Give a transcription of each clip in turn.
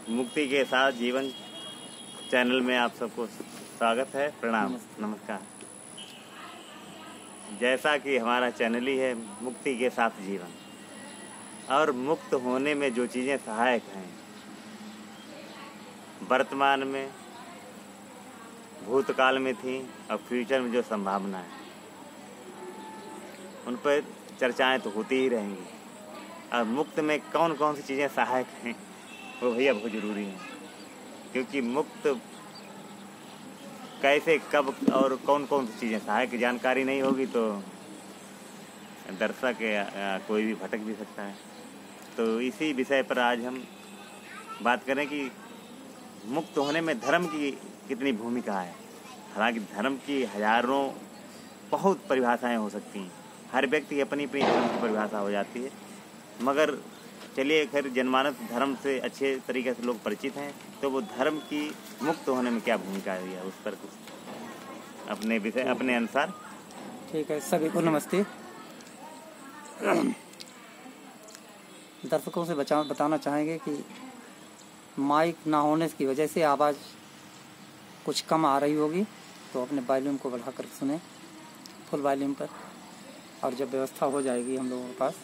मुक्ति के साथ जीवन चैनल में आप सबको स्वागत है। प्रणाम, नमस्कार। जैसा कि हमारा चैनल ही है मुक्ति के साथ जीवन, और मुक्त होने में जो चीज़ें सहायक हैं वर्तमान में, भूतकाल में थी और फ्यूचर में जो संभावना है, उन पर चर्चाएं तो होती ही रहेंगी। और मुक्त में कौन कौन सी चीज़ें सहायक हैं वो भैया बहुत ज़रूरी है, क्योंकि मुक्त कैसे, कब और कौन कौन सी चीज़ें सहायक की जानकारी नहीं होगी तो दर्शक या कोई भी भटक भी सकता है। तो इसी विषय पर आज हम बात करें कि मुक्त होने में धर्म की कितनी भूमिका है। हालांकि धर्म की हजारों बहुत परिभाषाएं हो सकती हैं, हर व्यक्ति की अपनी अपनी धर्म की परिभाषा हो जाती है, मगर चलिए खैर जनमानस धर्म से अच्छे तरीके से लोग परिचित हैं, तो वो धर्म की मुक्त होने में क्या भूमिका है उस पर कुछ अपने विषय अपने अनुसार। ठीक है, सभी को नमस्ते। दर्शकों से बताना चाहेंगे कि माइक ना होने की वजह से आवाज़ कुछ कम आ रही होगी, तो अपने वॉल्यूम को बढ़ाकर सुने फुल वॉल्यूम पर, और जब व्यवस्था हो जाएगी हम लोगों के पास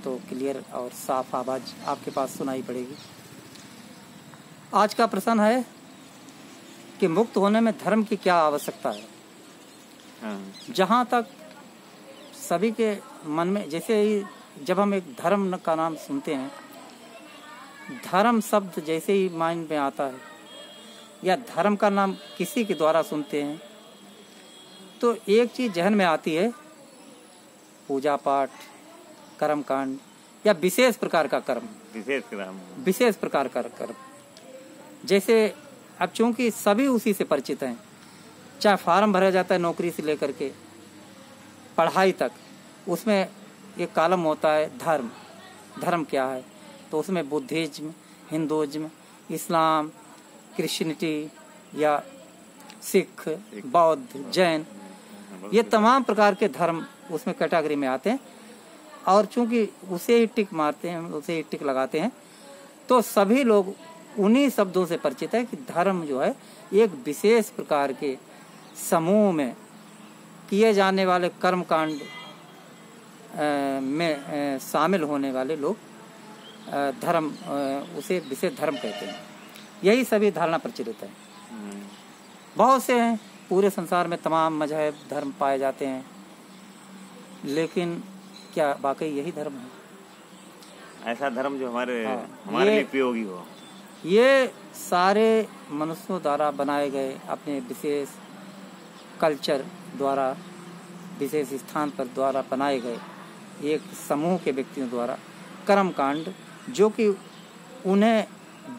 तो क्लियर और साफ आवाज़ आपके पास सुनाई पड़ेगी। आज का प्रश्न है कि मुक्त होने में धर्म की क्या आवश्यकता है। जहाँ तक सभी के मन में, जैसे ही जब हम एक धर्म का नाम सुनते हैं, धर्म शब्द जैसे ही माइंड में आता है या धर्म का नाम किसी के द्वारा सुनते हैं तो एक चीज़ जहन में आती है, पूजा पाठ, कर्म कांड या विशेष प्रकार का कर्म, विशेष प्रकार का कर्म। जैसे अब चूंकि सभी उसी से परिचित हैं, चाहे फार्म भरा जाता है नौकरी से लेकर के पढ़ाई तक, उसमें एक कॉलम होता है धर्म। धर्म क्या है, तो उसमें बुद्धिज्म, हिंदुइज्म, इस्लाम, क्रिश्चियनिटी या सिख, बौद्ध, जैन, ये तमाम प्रकार के धर्म उसमें कैटेगरी में आते हैं। और चूंकि उसे ही टिक मारते हैं, उसे ही टिक लगाते हैं, तो सभी लोग उन्हीं शब्दों से परिचित है कि धर्म जो है एक विशेष प्रकार के समूह में किए जाने वाले कर्म कांड में शामिल होने वाले लोग धर्म, उसे विशेष धर्म कहते हैं। यही सभी धारणा प्रचलित है। बहुत से हैं, पूरे संसार में तमाम मजहब धर्म पाए जाते हैं, लेकिन क्या वाकई यही धर्म है? ऐसा धर्म जो हमारे लिए उपयोगी हो। ये सारे मनुष्यों द्वारा बनाए गए, अपने विशेष कल्चर द्वारा, विशेष स्थान पर द्वारा बनाए गए एक समूह के व्यक्तियों द्वारा कर्म कांड, जो कि उन्हें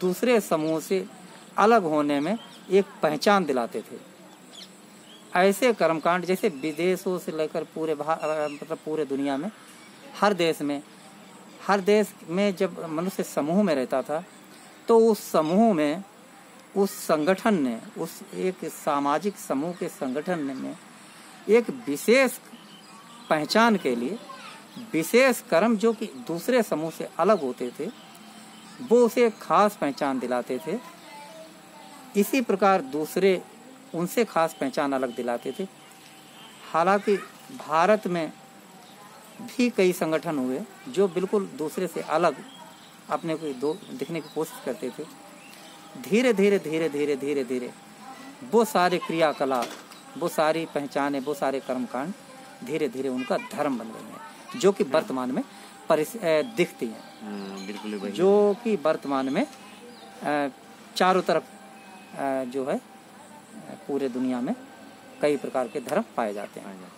दूसरे समूह से अलग होने में एक पहचान दिलाते थे। ऐसे कर्मकांड जैसे विदेशों से लेकर पूरे दुनिया में हर देश में जब मनुष्य समूह में रहता था, तो उस समूह में, उस संगठन ने, उस एक सामाजिक समूह के संगठन में एक विशेष पहचान के लिए विशेष कर्म जो कि दूसरे समूह से अलग होते थे, वो उसे खास पहचान दिलाते थे। इसी प्रकार दूसरे उनसे खास पहचान अलग दिलाते थे। हालांकि भारत में भी कई संगठन हुए जो बिल्कुल दूसरे से अलग अपने को दिखने की कोशिश करते थे। धीरे धीरे वो सारे क्रियाकलाप, वो सारी पहचाने, वो सारे कर्मकांड धीरे धीरे उनका धर्म बन गए हैं, जो कि वर्तमान में दिखती हैं। बिल्कुल, जो कि वर्तमान में चारों तरफ जो है पूरे दुनिया में कई प्रकार के धर्म पाए जाते हैं।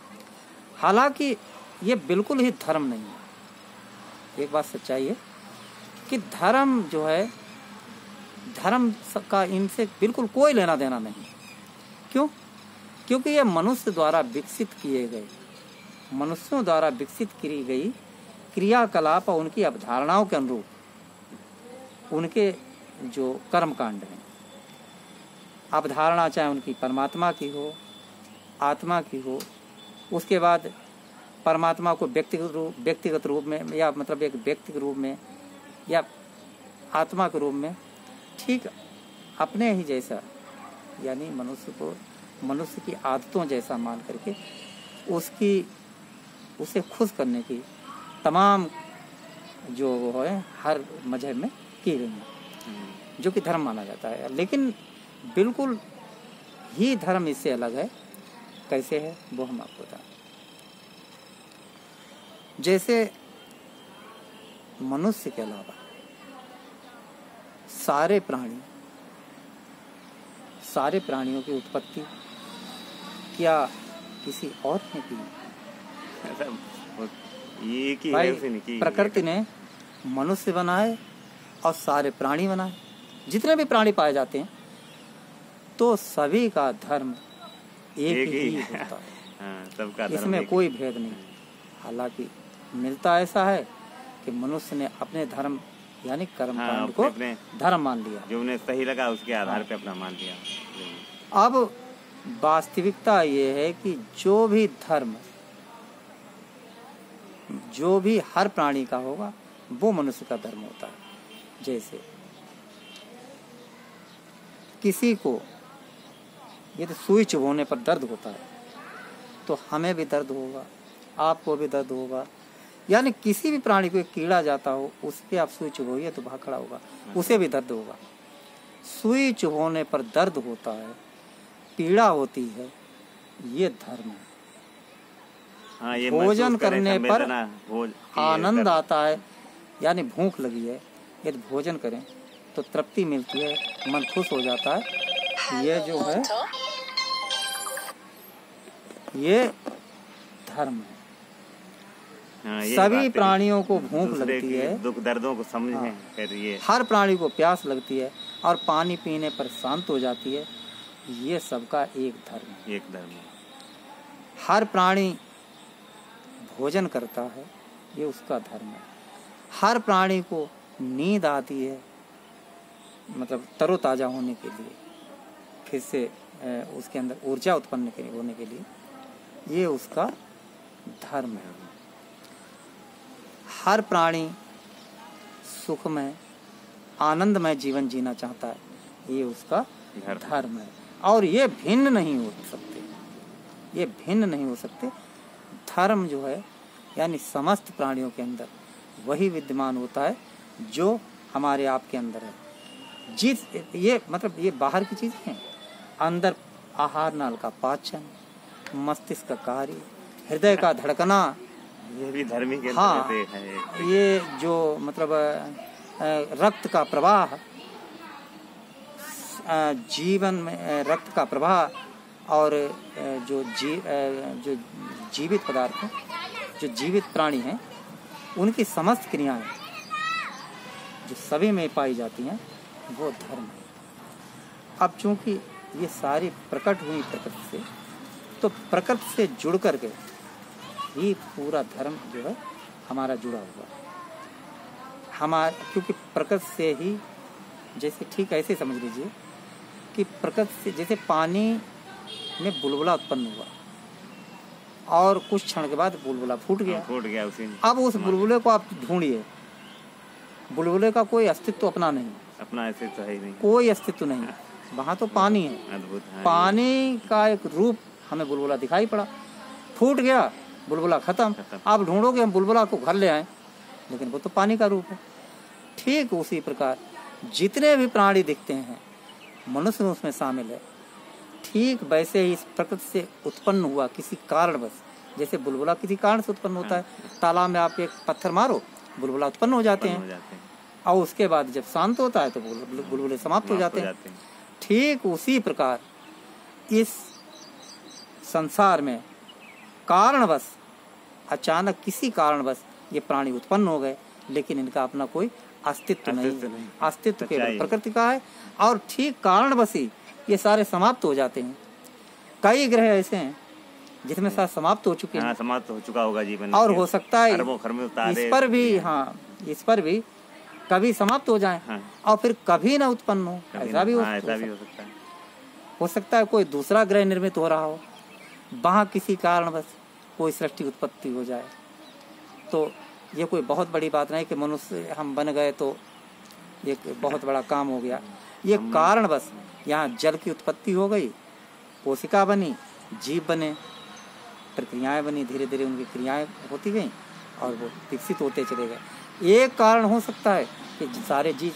हालांकि ये बिल्कुल ही धर्म नहीं है। एक बात सच्चाई है कि धर्म जो है, धर्म का इनसे बिल्कुल कोई लेना देना नहीं। क्यों? क्योंकि ये मनुष्य द्वारा विकसित किए गए, मनुष्यों द्वारा विकसित की गई क्रियाकलाप और उनकी अवधारणाओं के अनुरूप उनके जो कर्मकांड हैं, अवधारणा चाहे उनकी परमात्मा की हो, आत्मा की हो, उसके बाद परमात्मा को व्यक्तिगत रूप में या मतलब एक व्यक्ति के रूप में या आत्मा के रूप में ठीक अपने ही जैसा, यानी मनुष्य को मनुष्य की आदतों जैसा मान करके उसे खुश करने की तमाम जो वो है हर मजहब में की गई है, जो कि धर्म माना जाता है। लेकिन बिल्कुल ही धर्म इससे अलग है। कैसे है वो हम आपको बताएं। जैसे मनुष्य के अलावा सारे प्राणियों की उत्पत्ति क्या किसी और ने की? ये की भाई, है उसे नहीं की। प्रकृति ने मनुष्य बनाए और सारे प्राणी बनाए, जितने भी प्राणी पाए जाते हैं, तो सभी का धर्म एक ही होता है। हाँ, सबका धर्म इसमें कोई भेद नहीं। हालांकि मिलता ऐसा है कि मनुष्य ने अपने धर्म यानी कर्म कांड को धर्म मान लिया, जो उन्हें सही लगा उसके आधार पे अपना मान लिया। अब वास्तविकता ये है कि जो भी हर प्राणी का होगा वो मनुष्य का धर्म होता है। जैसे किसी को यदि सुई चुभोने पर दर्द होता है तो हमें भी दर्द होगा, आपको भी दर्द होगा। यानी किसी भी प्राणी को एक कीड़ा जाता हो, उस पे आप सुई चुभोइए तो भाग खड़ा होगा, उसे भी दर्द होगा। सुई चुभोने पर दर्द होता है, पीड़ा होती है, ये धर्म है। हाँ, ये भोजन करने पर आनंद आता है, यानी भूख लगी है, यदि भोजन करें तो तृप्ति मिलती है, मन खुश हो जाता है। ये जो है ये धर्म है। हाँ, सभी प्राणियों को भूख लगती है, दुख दर्दों को समझें। फिर ये हर प्राणी को प्यास लगती है और पानी पीने पर शांत हो जाती है। ये सबका एक धर्म है। एक धर्म है। हर प्राणी भोजन करता है, ये उसका धर्म है। हर प्राणी को नींद आती है, मतलब तरोताजा होने के लिए, फिर से उसके अंदर ऊर्जा उत्पन्न होने के लिए, ये उसका धर्म है। हर प्राणी सुखमय आनंदमय जीवन जीना चाहता है, ये उसका धर्म है। और ये भिन्न नहीं हो सकते, ये भिन्न नहीं हो सकते। धर्म जो है यानी समस्त प्राणियों के अंदर वही विद्यमान होता है जो हमारे आप के अंदर है। जिस ये मतलब ये बाहर की चीज़ें हैं, अंदर आहार नाल का पाचन, मस्तिष्क का कार्य, हृदय का धड़कना, ये भी धर्म ही के हाँ, है। ये जो मतलब रक्त का प्रवाह, जीवन में रक्त का प्रवाह, और जो जीवित पदार्थ हैं, जो जीवित प्राणी हैं, उनकी समस्त क्रियाएं जो सभी में पाई जाती हैं, वो धर्म है। अब चूंकि ये सारी प्रकट हुई प्रकृति से, तो प्रकृति से जुड़ करके ही पूरा धर्म जो है हमारा जुड़ा हुआ है। क्योंकि प्रकृति से ही, जैसे ठीक ऐसे समझ लीजिए कि प्रकृति से जैसे पानी में बुलबुला उत्पन्न हुआ और कुछ क्षण के बाद बुलबुला फूट गया उसी। अब उस बुलबुले को आप ढूंढिए, बुलबुले का कोई अस्तित्व अपना नहीं, अपना अस्तित्व है ही नहीं, कोई अस्तित्व नहीं। वहाँ तो पानी है, अद्भुत है। पानी का एक रूप हमें बुलबुला दिखाई पड़ा, फूट गया, बुलबुला खत्म। आप ढूंढोगे हम बुलबुला को घर ले आए, लेकिन वो तो पानी का रूप है। ठीक उसी प्रकार जितने भी प्राणी दिखते हैं, मनुष्य उसमें शामिल है। ठीक वैसे ही इस प्रकृति से उत्पन्न हुआ किसी कारणवश, जैसे बुलबुला किसी कारण से उत्पन्न होता है। तालाब में आप एक पत्थर मारो, बुलबुला उत्पन्न हो जाते हैं, और उसके बाद जब शांत होता है तो बुलबुले समाप्त हो जाते हैं। ठीक उसी प्रकार इस संसार में कारणवश, अचानक किसी कारणवश ये प्राणी उत्पन्न हो गए, लेकिन इनका अपना कोई अस्तित्व नहीं। अस्तित्व केवल प्रकृति का है, और ठीक कारणवश ही ये सारे समाप्त हो जाते हैं। कई ग्रह ऐसे हैं जिसमें सारे समाप्त हो चुके हैं, समाप्त हो चुका होगा जीवन, और हो सकता है इस पर भी कभी समाप्त हो जाए, और फिर कभी ना उत्पन्न हो, ऐसा भी हो सकता है। हो सकता है कोई दूसरा ग्रह निर्मित हो रहा हो, वहाँ किसी कारणवश कोई सृष्टि उत्पत्ति हो जाए। तो ये कोई बहुत बड़ी बात नहीं कि मनुष्य हम बन गए तो एक बहुत बड़ा काम हो गया। ये कारण बस यहाँ जल की उत्पत्ति हो गई, कोशिका बनी, जीव बने, प्रक्रियाएं बनी, धीरे धीरे उनकी क्रियाएं होती गई और वो विकसित होते चले गए। एक कारण हो सकता है कि सारे जीव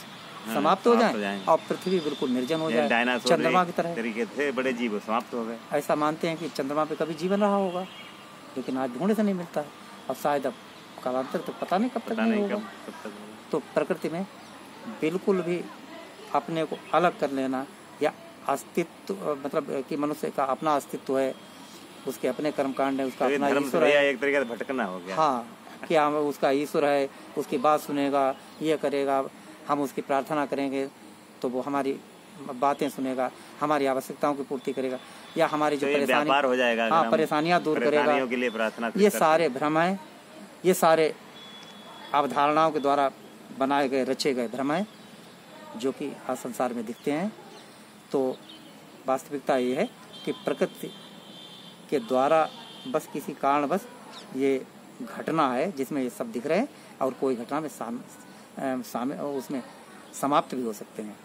समाप्त हो जाएं और पृथ्वी बिल्कुल निर्जन हो जाए, चंद्रमा की तरह तरीके से बड़े जीव समाप्त हो गए। ऐसा मानते हैं कि चंद्रमा पे कभी जीवन रहा होगा, लेकिन आज ढूंढने से नहीं मिलता है और शायद अब कालांतर तो पता नहीं कब तक नहीं होगा। तो प्रकृति में बिल्कुल भी अपने को अलग कर लेना या अस्तित्व, मतलब कि मनुष्य का अपना अस्तित्व है, उसके अपने कर्मकांड है, उसका अपना ईश्वर है, एक तरीके से भटकना हो गया। हाँ, क्या उसका ईश्वर है, उसकी बात सुनेगा, ये करेगा, हम उसकी प्रार्थना करेंगे तो वो हमारी बातें सुनेगा, हमारी आवश्यकताओं की पूर्ति करेगा, या हमारी जो परेशानी हो जाएगा, हाँ, परेशानियां दूर करेगा के लिए प्रार्थना। ये सारे भ्रम हैं, ये सारे अवधारणाओं के द्वारा बनाए गए रचे गए भ्रम हैं जो कि आज संसार में दिखते हैं। तो वास्तविकता ये है कि प्रकृति के द्वारा बस किसी कारण बस ये घटना है जिसमें ये सब दिख रहे हैं और कोई घटना में उसमें समाप्त भी हो सकते हैं।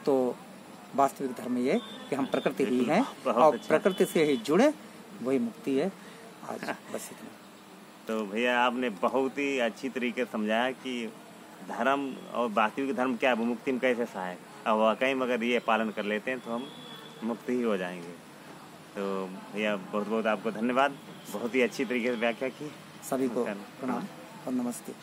तो वास्तविक धर्म ये कि हम प्रकृति ही हैं और प्रकृति से ही जुड़े, वही मुक्ति है। आज बस इतना। तो भैया आपने बहुत ही अच्छी तरीके से समझाया कि धर्म और वास्तविक धर्म क्या है, मुक्ति में कैसे सहायक, और वाकई में अगर ये पालन कर लेते हैं तो हम मुक्त ही हो जाएंगे। तो भैया बहुत बहुत आपको धन्यवाद, बहुत ही अच्छी तरीके से व्याख्या की। सभी को प्रणाम और नमस्ते।